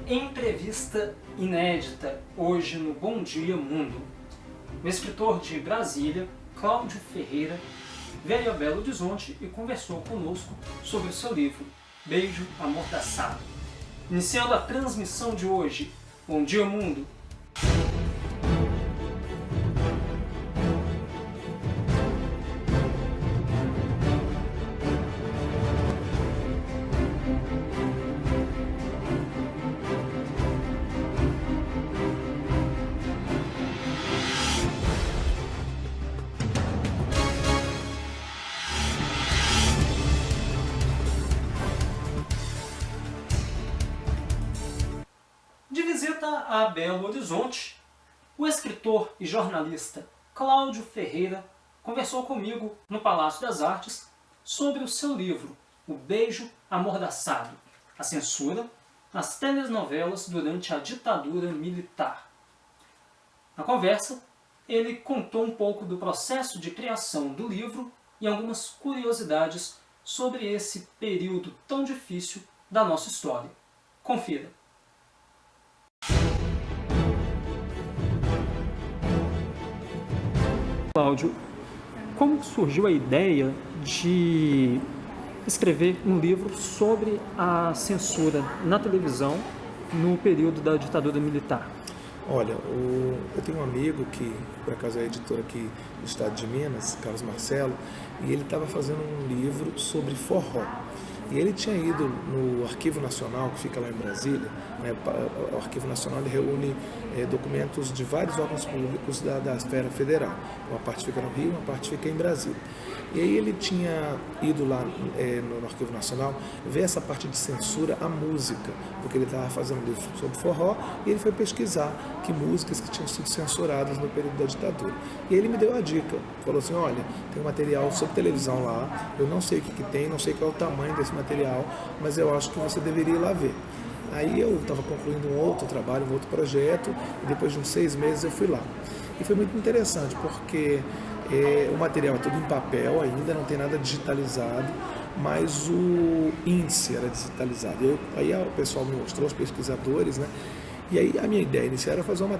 Entrevista inédita hoje no Bom Dia Mundo. O escritor de Brasília, Cláudio Ferreira, veio a Belo Horizonte e conversou conosco sobre o seu livro Beijo Amordaçado. Iniciando a transmissão de hoje, Bom Dia Mundo. De visita a Belo Horizonte, o escritor e jornalista Cláudio Ferreira conversou comigo no Palácio das Artes sobre o seu livro O Beijo Amordaçado, a censura nas telenovelas durante a ditadura militar. Na conversa, ele contou um pouco do processo de criação do livro e algumas curiosidades sobre esse período tão difícil da nossa história. Confira! Cláudio, como surgiu a ideia de escrever um livro sobre a censura na televisão no período da ditadura militar? Olha, eu tenho um amigo que, por acaso, é editor aqui do estado de Minas, Carlos Marcelo, e ele estava fazendo um livro sobre forró. E ele tinha ido no Arquivo Nacional, que fica lá em Brasília, né? O Arquivo Nacional ele reúne documentos de vários órgãos públicos da esfera federal. Uma parte fica no Rio, uma parte fica em Brasília. E aí ele tinha ido lá no Arquivo Nacional ver essa parte de censura à música, porque ele estava fazendo um livro sobre forró e ele foi pesquisar que músicas que tinham sido censuradas no período da ditadura. E ele me deu a dica, falou assim, olha, tem um material sobre televisão lá, eu não sei o que tem, não sei qual é o tamanho desse material, mas eu acho que você deveria ir lá ver. Aí eu estava concluindo um outro trabalho, um outro projeto, e depois de uns 6 meses eu fui lá. E foi muito interessante, porque o material é todo em papel ainda, não tem nada digitalizado, mas o índice era digitalizado. Aí o pessoal me mostrou, os pesquisadores, né? E aí a minha ideia inicial era fazer um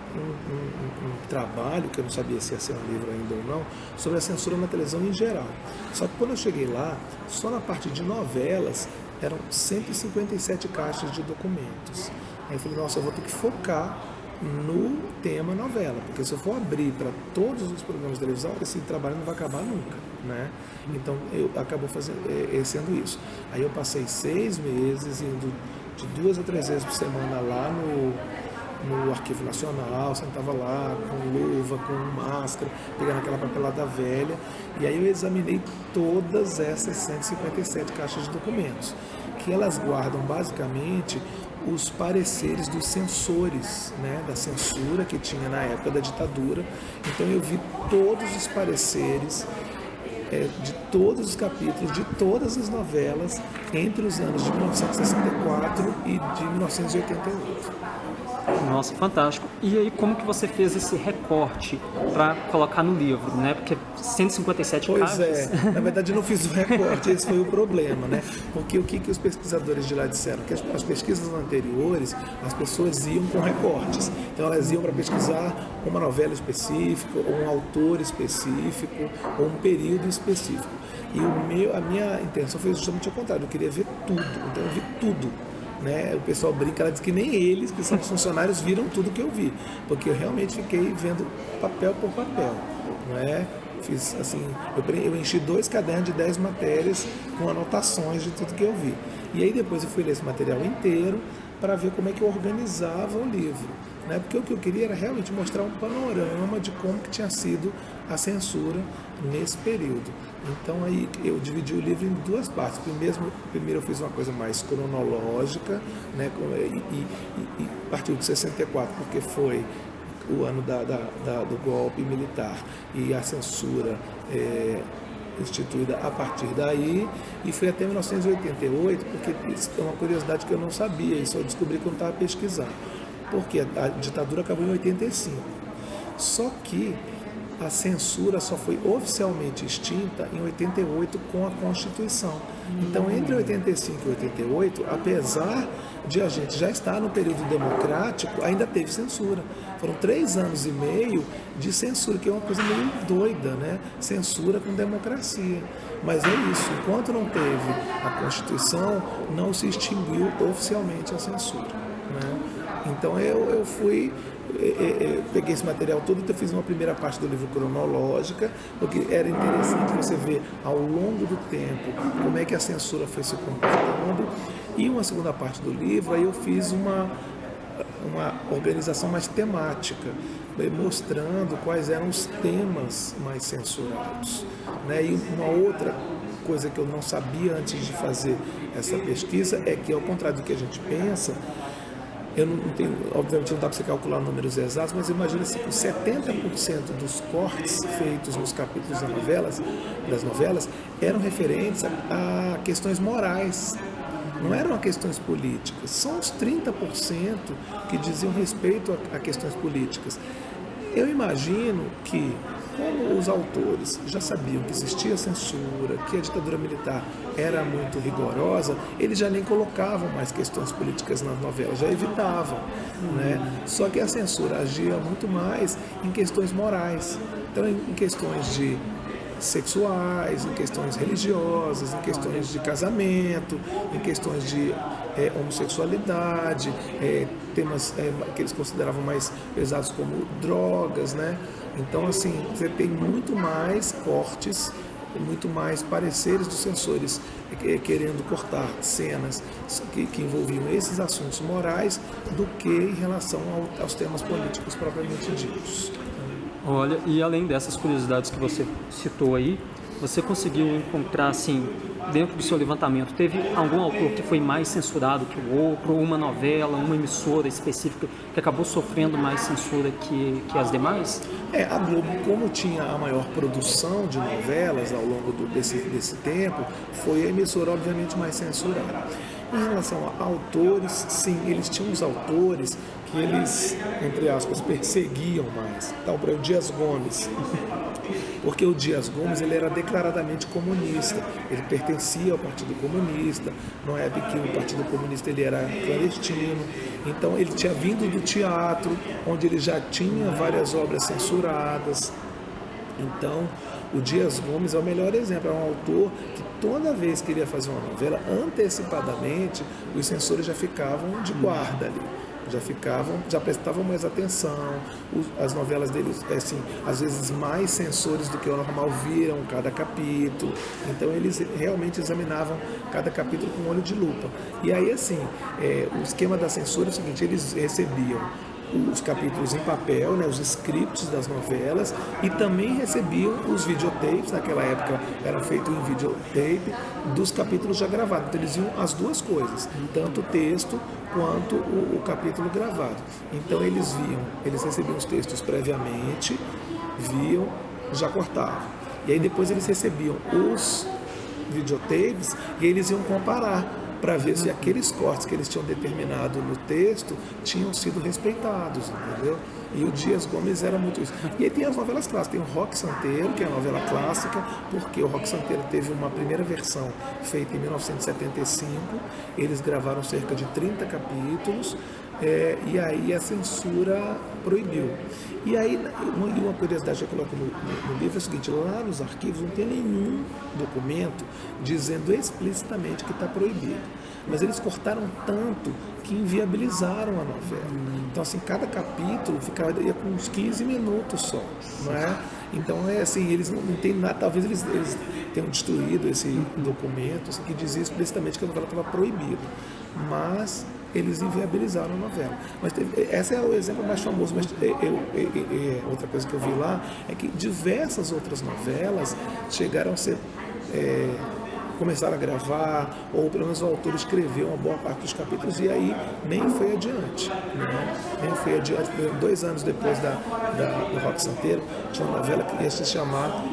trabalho, que eu não sabia se ia ser um livro ainda ou não, sobre a censura na televisão em geral. Só que quando eu cheguei lá, só na parte de novelas, eram 157 caixas de documentos. Aí eu falei, nossa, eu vou ter que focar no tema novela, porque se eu for abrir para todos os programas de televisão, esse trabalho não vai acabar nunca, né? Então eu acabo sendo isso. Aí eu passei 6 meses indo de 2 a 3 vezes por semana lá no Arquivo Nacional, sentava lá com luva, com máscara, pegando aquela papelada velha, e aí eu examinei todas essas 157 caixas de documentos, que elas guardam basicamente os pareceres dos censores, né, da censura que tinha na época da ditadura. Então eu vi todos os pareceres de todos os capítulos, de todas as novelas, entre os anos de 1964 e de 1988. Nossa, fantástico. E aí, como que você fez esse recorte para colocar no livro, né? Porque 157 caixas... Pois na verdade eu não fiz o recorte, esse foi o problema, né? Porque o que os pesquisadores de lá disseram? Que as pesquisas anteriores, as pessoas iam com recortes. Então elas iam para pesquisar uma novela específica, ou um autor específico, ou um período específico. E a minha intenção foi justamente o contrário, eu queria ver tudo, então eu vi tudo. Né? O pessoal brinca, ela diz que nem eles, que são funcionários, viram tudo que eu vi, porque eu realmente fiquei vendo papel por papel, não é? Fiz assim, eu enchi 2 cadernos de 10 matérias com anotações de tudo que eu vi. E aí depois eu fui ler esse material inteiro para ver como é que eu organizava o livro, né? Porque o que eu queria era realmente mostrar um panorama de como que tinha sido a censura nesse período. Então aí eu dividi o livro em 2 partes. Primeiro eu fiz uma coisa mais cronológica, né? E partiu de 64, porque foi o ano do golpe militar e a censura instituída a partir daí, e foi até 1988, porque isso é uma curiosidade que eu não sabia, isso eu descobri quando estava pesquisando, porque a ditadura acabou em 85. Só que a censura só foi oficialmente extinta em 88 com a Constituição. Então, entre 85 e 88, apesar de a gente já estar no período democrático, ainda teve censura. Foram 3 anos e meio de censura, que é uma coisa meio doida, né? Censura com democracia. Mas é isso, enquanto não teve a Constituição, não se extinguiu oficialmente a censura, né? Então eu fui, peguei esse material todo, então eu fiz uma primeira parte do livro cronológica, porque era interessante você ver ao longo do tempo como é que a censura foi se comportando, e uma segunda parte do livro, aí eu fiz uma organização mais temática, mostrando quais eram os temas mais censurados, né? E uma outra coisa que eu não sabia antes de fazer essa pesquisa é que, ao contrário do que a gente pensa, eu não tenho, obviamente não dá para você calcular números exatos, mas imagina-se que 70% dos cortes feitos nos capítulos das novelas eram referentes a questões morais, não eram a questões políticas. São os 30% que diziam respeito a questões políticas. Eu imagino que, como os autores já sabiam que existia censura, que a ditadura militar era muito rigorosa, eles já nem colocavam mais questões políticas nas novelas, já evitavam, né? Só que a censura agia muito mais em questões morais, então em questões de sexuais, em questões religiosas, em questões de casamento, em questões de homossexualidade, temas que eles consideravam mais pesados como drogas, né? Então, assim, você tem muito mais cortes, muito mais pareceres dos censores querendo cortar cenas que envolviam esses assuntos morais do que em relação aos temas políticos propriamente ditos. Olha, e além dessas curiosidades que você citou aí, você conseguiu encontrar, assim, dentro do seu levantamento, teve algum autor que foi mais censurado que o outro, ou uma novela, uma emissora específica que acabou sofrendo mais censura que as demais? A Globo, como tinha a maior produção de novelas ao longo desse tempo, foi a emissora obviamente mais censurada. Em relação a autores, sim, eles tinham os autores que eles, entre aspas, perseguiam mais. Então, para o Dias Gomes, porque o Dias Gomes ele era declaradamente comunista, ele pertencia ao Partido Comunista, não é que o Partido Comunista ele era clandestino, então ele tinha vindo do teatro, onde ele já tinha várias obras censuradas. Então, o Dias Gomes é o melhor exemplo, é um autor que toda vez que ele ia fazer uma novela, antecipadamente, os censores já ficavam de guarda ali. Já prestavam mais atenção, as novelas deles, assim, às vezes mais censores do que o normal viram cada capítulo, então eles realmente examinavam cada capítulo com um olho de lupa. E aí, assim, o esquema da censura é o seguinte, eles recebiam os capítulos em papel, né, os scripts das novelas, e também recebiam os videotapes, naquela época eram feitos em videotape, dos capítulos já gravados. Então eles viam as duas coisas, tanto o texto quanto o capítulo gravado. Então eles recebiam os textos previamente, viam, já cortavam. E aí depois eles recebiam os videotapes e eles iam comparar para ver se aqueles cortes que eles tinham determinado no texto tinham sido respeitados, entendeu? E o Dias Gomes era muito isso. E aí tem as novelas clássicas, tem o Roque Santeiro, que é a novela clássica, porque o Roque Santeiro teve uma primeira versão feita em 1975, eles gravaram cerca de 30 capítulos, e aí a censura proibiu. E aí, uma curiosidade que eu coloco no livro é o seguinte, lá nos arquivos não tem nenhum documento dizendo explicitamente que está proibido. Mas eles cortaram tanto que inviabilizaram a novela. Então, assim, cada capítulo ia com uns 15 minutos só, não é? Então, assim, eles não têm nada, talvez eles tenham destruído esse documento assim, que dizia explicitamente que a novela estava proibida. Mas eles inviabilizaram a novela. Mas esse é o exemplo mais famoso, mas outra coisa que eu vi lá é que diversas outras novelas chegaram a ser... começaram a gravar, ou pelo menos o autor escreveu uma boa parte dos capítulos e aí nem foi adiante, né? Nem foi adiante. 2 anos depois do Roque Santeiro, tinha uma novela que ia se chamar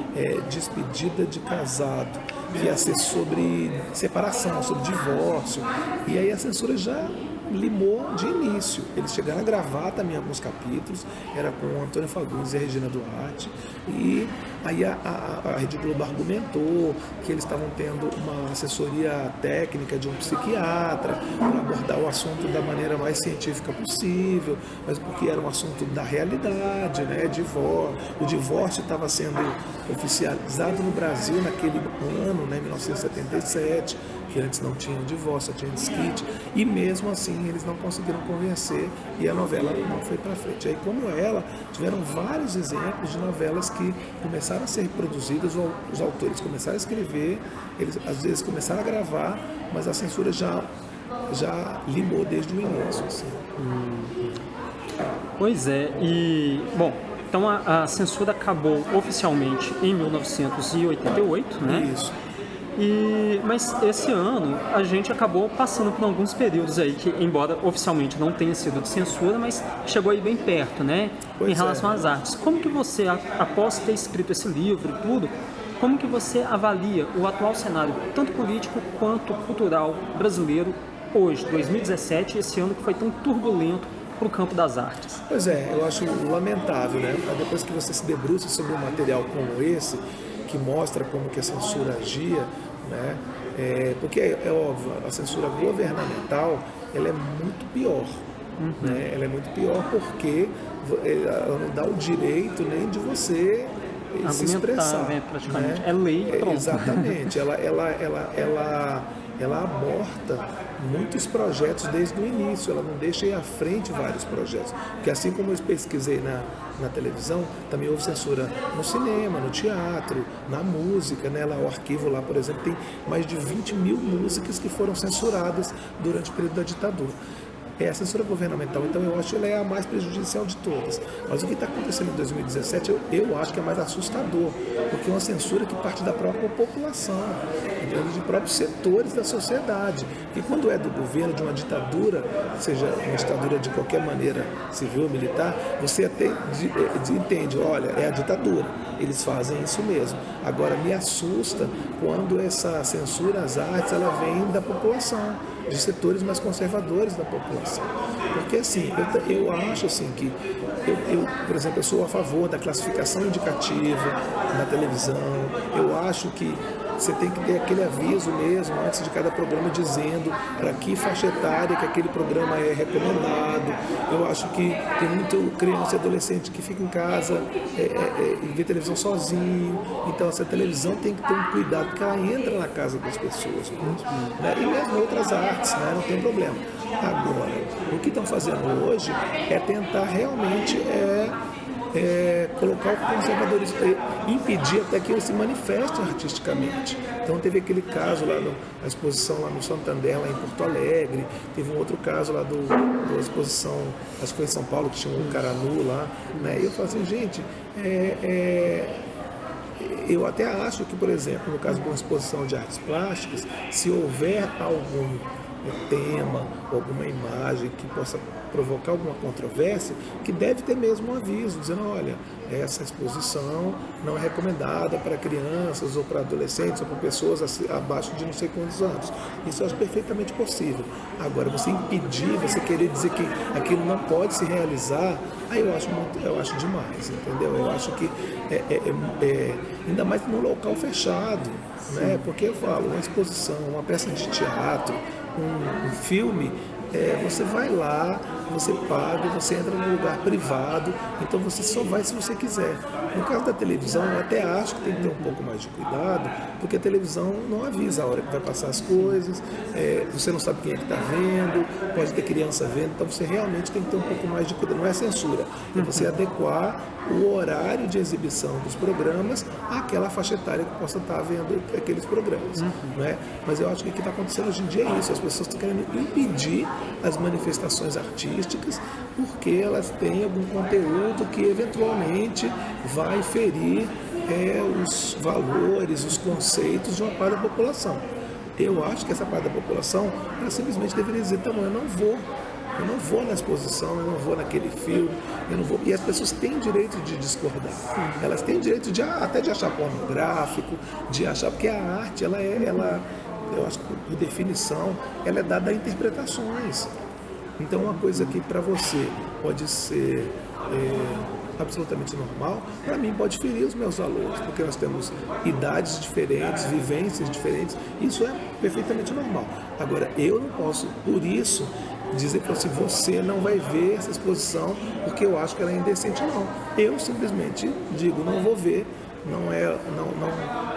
Despedida de Casado, que ia ser sobre separação, sobre divórcio, e aí a censura já limou de início. Eles chegaram a gravar também alguns capítulos, era com o Antônio Fagundes e a Regina Duarte, e aí a Rede Globo argumentou que eles estavam tendo uma assessoria técnica de um psiquiatra para abordar o assunto da maneira mais científica possível, mas porque era um assunto da realidade, né? O divórcio estava sendo oficializado no Brasil naquele ano, né? 1977, que antes não tinha divórcio, só tinha desquite, e mesmo assim eles não conseguiram convencer e a novela não foi para frente. Aí, como ela, tiveram vários exemplos de novelas que começaram a ser produzidas, os autores começaram a escrever, eles às vezes começaram a gravar, mas a censura já limou desde o início. Assim. Pois é, bom, então a censura acabou oficialmente em 1988, né? Isso. Mas esse ano a gente acabou passando por alguns períodos aí que, embora oficialmente não tenha sido de censura, mas chegou aí bem perto, né? Em relação às artes. Como que você, após ter escrito esse livro e tudo, como que você avalia o atual cenário, tanto político quanto cultural brasileiro hoje, 2017, esse ano que foi tão turbulento para o campo das artes? Pois é, eu acho lamentável, né? Depois que você se debruça sobre um material como esse, que mostra como que a censura agia, né? Porque é óbvio, a censura governamental ela é muito pior. Né? Ela é muito pior porque ela não dá o direito nem de você se expressar. Né, praticamente. Né? É lei e pronto. Exatamente. Ela aborta muitos projetos desde o início, ela não deixa ir à frente vários projetos. Porque assim como eu pesquisei na televisão, também houve censura no cinema, no teatro, na música, né? Lá, o arquivo lá, por exemplo, tem mais de 20 mil músicas que foram censuradas durante o período da ditadura. A censura governamental, então, eu acho que ela é a mais prejudicial de todas. Mas o que está acontecendo em 2017, eu acho que é mais assustador, porque é uma censura que parte da própria população, de próprios setores da sociedade. E quando é do governo, de uma ditadura, seja uma ditadura de qualquer maneira, civil ou militar, você até entende, olha, é a ditadura, eles fazem isso mesmo. Agora, me assusta quando essa censura às artes, ela vem da população, de setores mais conservadores da população. Porque assim, eu acho assim que, por exemplo, eu sou a favor da classificação indicativa na televisão, eu acho que você tem que ter aquele aviso mesmo antes de cada programa dizendo para que faixa etária que aquele programa é recomendado. Eu acho que tem muito criança e adolescente que fica em casa e vê televisão sozinho. Então essa televisão tem que ter um cuidado porque ela entra na casa das pessoas. Né? E mesmo outras artes, né? Não tem problema. Agora, o que estão fazendo hoje é tentar realmente colocar o conservadorismo, impedir até que ele se manifeste artisticamente. Então teve aquele caso lá na exposição lá no Santander, lá em Porto Alegre, teve um outro caso lá da exposição, acho que foi em São Paulo, que tinha um cara nu lá, né? E eu falo assim, gente, eu até acho que, por exemplo, no caso de uma exposição de artes plásticas, se houver algum tema, alguma imagem que possa provocar alguma controvérsia, que deve ter mesmo um aviso, dizendo, olha, essa exposição não é recomendada para crianças ou para adolescentes ou para pessoas abaixo de não sei quantos anos. Isso eu acho perfeitamente possível. Agora, você impedir, você querer dizer que aquilo não pode se realizar, aí eu acho demais, entendeu? Eu acho que ainda mais num local fechado, né? Porque eu falo, uma exposição, uma peça de teatro, um filme, você vai lá, você paga, você entra num lugar privado, então você só vai se você quiser. No caso da televisão, eu até acho que tem que ter um pouco mais de cuidado, porque a televisão não avisa a hora que vai passar as coisas, você não sabe quem é que está vendo, pode ter criança vendo, então você realmente tem que ter um pouco mais de cuidado. Não é censura, é você adequar o horário de exibição dos programas àquela faixa etária que possa estar vendo aqueles programas. Né? Mas eu acho que o que está acontecendo hoje em dia é isso, as pessoas estão querendo impedir as manifestações artísticas porque elas têm algum conteúdo que eventualmente vai ferir os valores, os conceitos de uma parte da população. Eu acho que essa parte da população ela simplesmente deveria dizer, tá bom, eu não vou na exposição, eu não vou naquele filme, eu não vou. E as pessoas têm direito de discordar. Elas têm direito até de achar pornográfico, de achar, porque a arte, eu acho que por definição, ela é dada a interpretações. Então, uma coisa que para você pode ser absolutamente normal, para mim pode ferir os meus valores, porque nós temos idades diferentes, vivências diferentes, isso é perfeitamente normal. Agora, eu não posso, por isso, dizer para você não vai ver essa exposição porque eu acho que ela é indecente, não. Eu simplesmente digo, não vou ver, não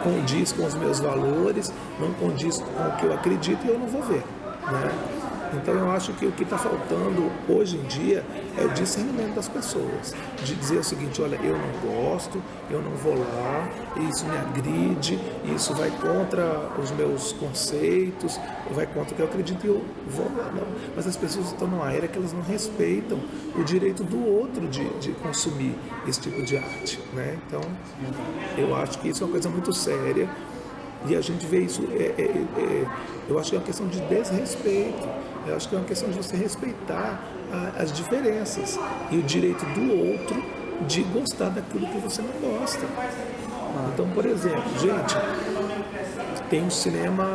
condiz com os meus valores, não condiz com o que eu acredito e eu não vou ver, né? Então eu acho que o que está faltando hoje em dia é o discernimento das pessoas, de dizer o seguinte, olha, eu não gosto, eu não vou lá, isso me agride, isso vai contra os meus conceitos, vai contra o que eu acredito e eu vou lá. Não. Mas as pessoas estão numa era que elas não respeitam o direito do outro de consumir esse tipo de arte, né? Então eu acho que isso é uma coisa muito séria. E a gente vê isso, eu acho que é uma questão de desrespeito, eu acho que é uma questão de você respeitar as diferenças e o direito do outro de gostar daquilo que você não gosta. Então, por exemplo, gente, tem um cinema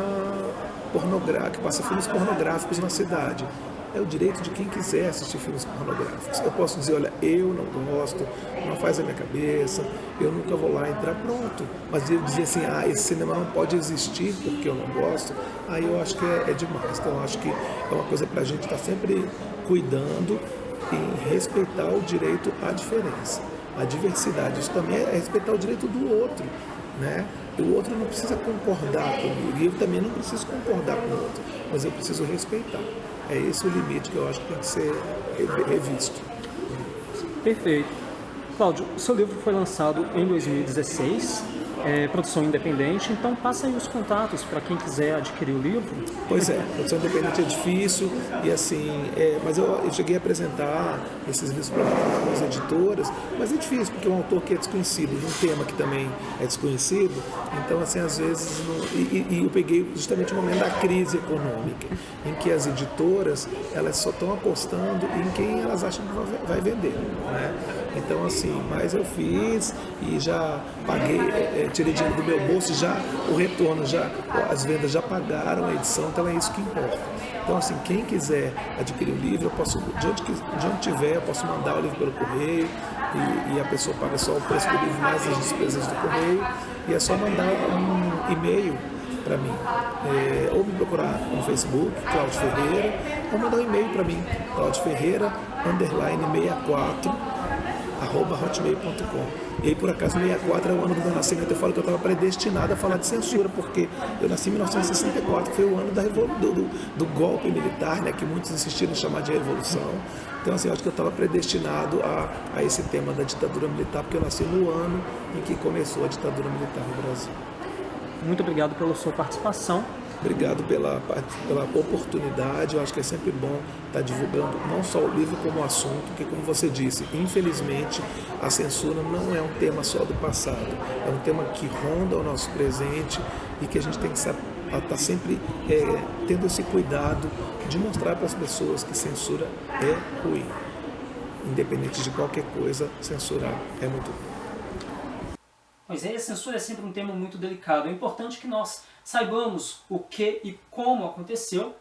pornográfico, que passa filmes pornográficos na cidade. É o direito de quem quiser assistir filmes pornográficos. Eu posso dizer, olha, eu não gosto, não faz a minha cabeça, eu nunca vou lá entrar, pronto. Mas eu dizer assim, esse cinema não pode existir porque eu não gosto, aí eu acho que é demais. Então eu acho que é uma coisa para a gente estar sempre cuidando e respeitar o direito à diferença, à diversidade. Isso também é respeitar o direito do outro, né? O outro não precisa concordar comigo, e eu também não preciso concordar com o outro, mas eu preciso respeitar. É esse o limite que eu acho que tem que ser revisto. Perfeito. Cláudio, o seu livro foi lançado em 2016, produção independente, então passa aí os contatos para quem quiser adquirir o livro. Pois é, produção independente é difícil, e assim, mas eu cheguei a apresentar esses livros para algumas editoras, mas é difícil, porque é um autor que é desconhecido, um tema que também é desconhecido, então assim, às vezes, eu peguei justamente o momento da crise econômica, em que as editoras, elas só estão apostando em quem elas acham que vai vender, né? Então assim, mas eu fiz e já paguei, tirei dinheiro do meu bolso, já o retorno, as vendas já pagaram a edição, então é isso que importa. Então assim, quem quiser adquirir o livro, eu posso, de onde tiver, eu posso mandar o livro pelo correio e a pessoa paga só o preço do livro mais as despesas do correio, e é só mandar um e-mail para mim, ou me procurar no Facebook, Cláudio Ferreira, ou mandar um e-mail para mim, claudioferreira_64 @hotmail.com. E aí, por acaso, 64 é o ano do meu nascimento. Eu falo que eu estava predestinado a falar de censura, porque eu nasci em 1964, que foi o ano do golpe militar, né, que muitos insistiram em chamar de revolução. Então, assim, eu acho que eu estava predestinado a esse tema da ditadura militar, porque eu nasci no ano em que começou a ditadura militar no Brasil. Muito obrigado pela sua participação. Obrigado pela oportunidade. Eu acho que é sempre bom estar divulgando não só o livro como o assunto, porque, como você disse, infelizmente a censura não é um tema só do passado, é um tema que ronda o nosso presente e que a gente tem que estar sempre tendo esse cuidado de mostrar para as pessoas que censura é ruim. Independente de qualquer coisa, censurar é muito ruim. Pois é, a censura é sempre um tema muito delicado. É importante que nós saibamos o que e como aconteceu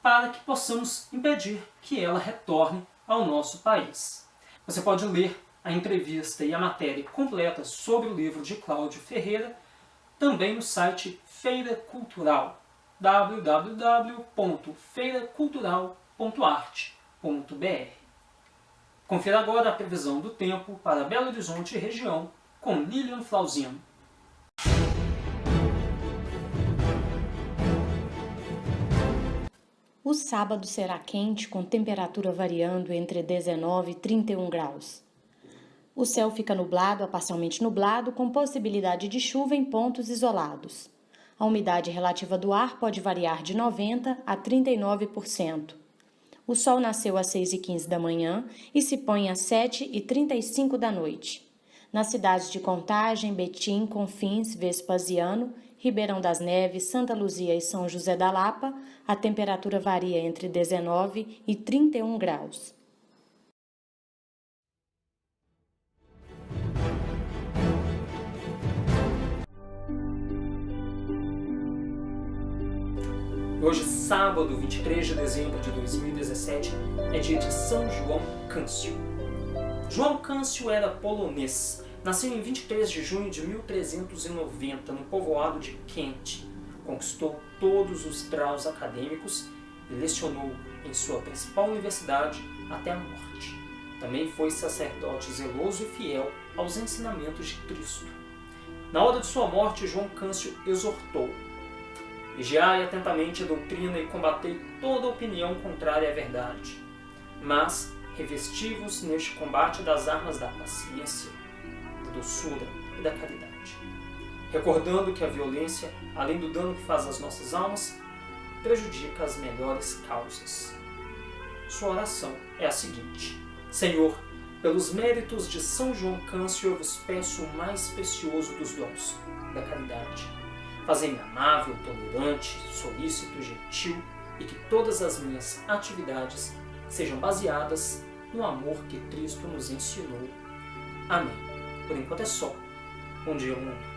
para que possamos impedir que ela retorne ao nosso país. Você pode ler a entrevista e a matéria completa sobre o livro de Cláudio Ferreira também no site Feira Cultural, www.feiracultural.arte.br. Confira agora a previsão do tempo para Belo Horizonte e região com Lilian Flauzino. O sábado será quente, com temperatura variando entre 19 e 31 graus. O céu fica nublado a parcialmente nublado, com possibilidade de chuva em pontos isolados. A umidade relativa do ar pode variar de 90% a 39%. O sol nasceu às 6h15 da manhã e se põe às 7h35 da noite. Nas cidades de Contagem, Betim, Confins, Vespasiano, Ribeirão das Neves, Santa Luzia e São José da Lapa, a temperatura varia entre 19 e 31 graus. Hoje, sábado, 23 de dezembro de 2017, é dia de São João Câncio. João Câncio era polonês. Nasceu em 23 de junho de 1390, no povoado de Kent. Conquistou todos os graus acadêmicos e lecionou em sua principal universidade até a morte. Também foi sacerdote zeloso e fiel aos ensinamentos de Cristo. Na hora de sua morte, João Câncio exortou: vigiai atentamente a doutrina e combatei toda opinião contrária à verdade. Mas revesti-vos neste combate das armas da paciência, da doçura e da caridade, recordando que a violência, além do dano que faz às nossas almas, prejudica as melhores causas. Sua oração é a seguinte: Senhor, pelos méritos de São João Câncio, eu vos peço o mais precioso dos dons, da caridade. Fazei-me amável, tolerante, solícito, gentil, e que todas as minhas atividades sejam baseadas no amor que Cristo nos ensinou. Amém. Por enquanto é só. Bom dia, mundo.